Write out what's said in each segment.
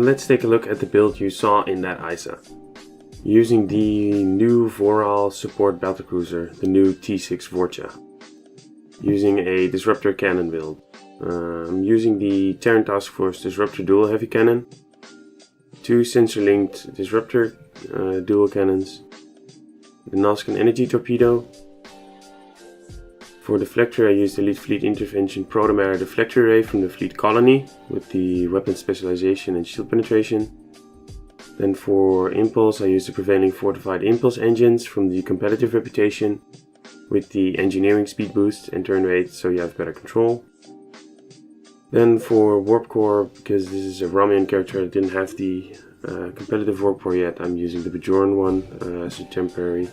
let's take a look at the build you saw in that ISA. Using the new Vor'ral support Battlecruiser, the new T6 Vor'cha. Using a Disruptor cannon build. I'm using the Terran Task Force Disruptor dual heavy cannon. 2 sensor-linked Disruptor dual cannons. The Nazcan energy torpedo. For deflector I used the Elite Fleet Intervention Protomera deflector array from the Fleet Colony with the weapon specialization and shield penetration. Then for impulse I used the prevailing fortified impulse engines from the competitive reputation with the engineering speed boost and turn rate so you have better control. Then for warp core, because this is a Romulan character, I didn't have the competitive warp core yet, I'm using the Bajoran one as a temporary.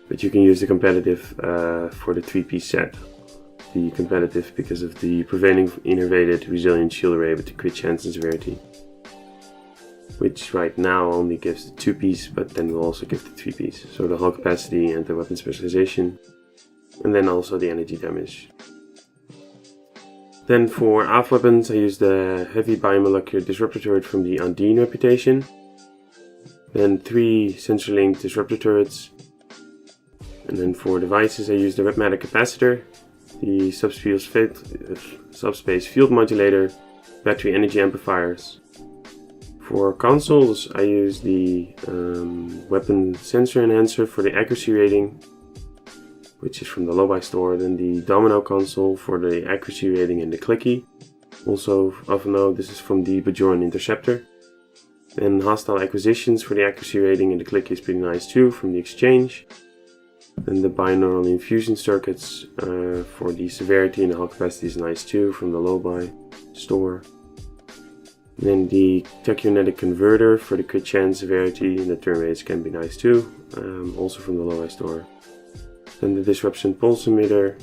But you can use the competitive for the 3-piece set. The competitive because of the prevailing innervated resilient shield array with the crit chance and severity. Which right now only gives the 2-piece, but then will also give the 3-piece. So the hull capacity and the weapon specialization. And then also the energy damage. Then for AF weapons I used the heavy biomolecular disruptor turret from the Undine reputation. Then 3 sensor-linked disruptor turrets. And then for devices I used the web matter capacitor, the subspace field modulator, battery energy amplifiers. For consoles I used the weapon sensor enhancer for the accuracy rating, which is from the Lobi store, then the domino console for the accuracy rating and the clicky. Also of note, this is from the Bajoran interceptor. Then hostile acquisitions for the accuracy rating and the clicky is pretty nice too, from the exchange. Then the binaural infusion circuits for the severity and the hull capacity is nice too, from the Lobi store. Then the tachyonetic converter for the crit chance, severity and the turn rates can be nice too, also from the Lobi store. Then the disruption pulse emitter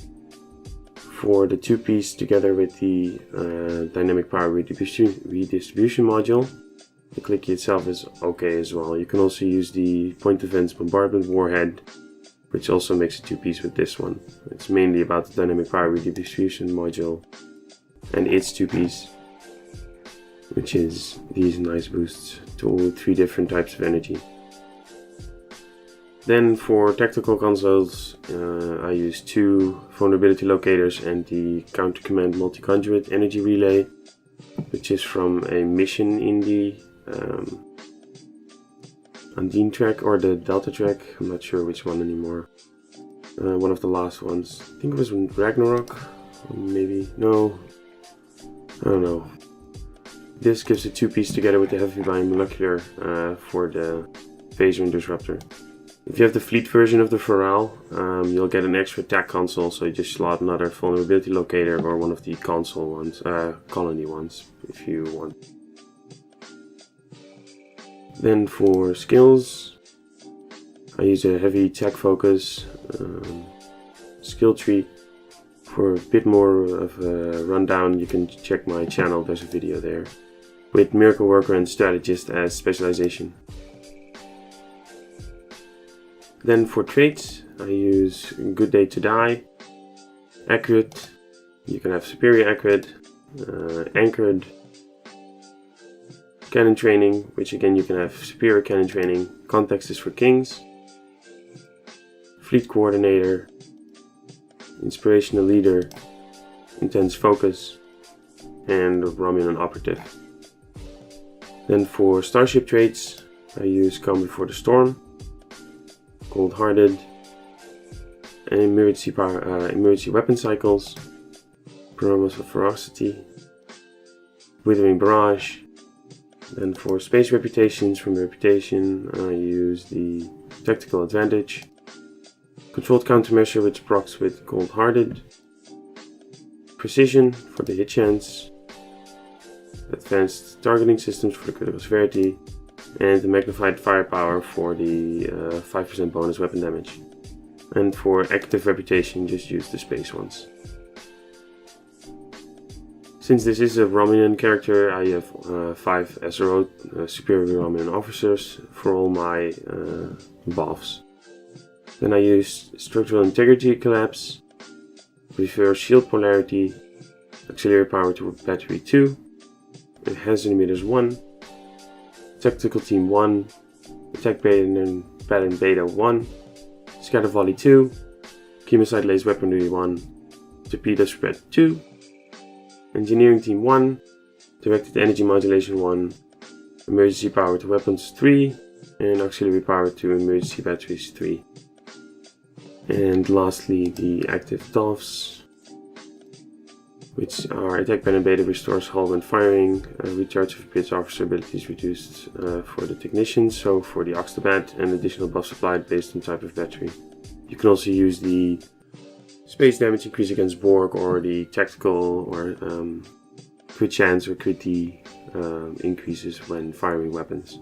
for the 2-piece together with the dynamic power redistribution module. The clicky itself is okay as well. You can also use the point defense bombardment warhead, which also makes a 2-piece with this one. It's mainly about the dynamic power redistribution module and its 2-piece, which is these nice boosts to all 3 different types of energy. Then for tactical consoles I used 2 vulnerability locators and the counter command multi-conduit energy relay, which is from a mission in the Undine track or the Delta track, I'm not sure which one anymore. One of the last ones. I think it was Ragnarok, maybe, no, I don't know. This gives a 2-piece together with the heavy biomolecular for the phaser and disruptor. If you have the fleet version of the Vor'ral, you'll get an extra attack console, so you just slot another vulnerability locator or one of the console ones, colony ones, if you want. Then for skills, I use a heavy tech focus skill tree. For a bit more of a rundown, you can check my channel, there's a video there. With Miracle Worker and Strategist as specialization. Then for traits, I use Good Day to Die, Accurate, you can have Superior Accurate, Anchored, Cannon Training, which again you can have Superior Cannon Training, Context is for Kings, Fleet Coordinator, Inspirational Leader, Intense Focus, and Romulan Operative. Then for Starship Traits, I use Calm Before the Storm, Cold-Hearted, and emergency weapon cycles, Promise of Ferocity, Withering Barrage. Then for space reputations, from Reputation, I use the Tactical Advantage, Controlled Countermeasure which procs with Cold-Hearted, Precision for the hit chance, Advanced Targeting Systems for the critical severity, and the Magnified Firepower for the 5% bonus weapon damage. And for active reputation, just use the space ones. Since this is a Romulan character, I have 5 SRO superior Romulan officers for all my buffs. Then I use Structural Integrity Collapse, Reverse Shield Polarity, Auxiliary Power to Battery 2, Enhanced Emitters 1, Tactical Team 1, Attack Pattern Beta 1, Scatter Volley 2, Chemosite Laser Weaponry 1, Torpedo Spread 2, Engineering Team 1, Directed Energy Modulation 1, Emergency Power to Weapons 3, and Auxiliary Power to Emergency Batteries 3. And lastly, the active TOFs, which are Attack Pattern Beta restores hull when firing, recharge of Pitch Officer abilities reduced for the technicians, so for the Oxtobat, and additional buffs applied based on type of battery. You can also use the space damage increase against Borg, or the tactical or crit chance or crit increases when firing weapons.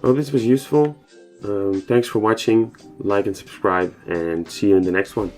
I hope this was useful. Thanks for watching, like and subscribe, and see you in the next one.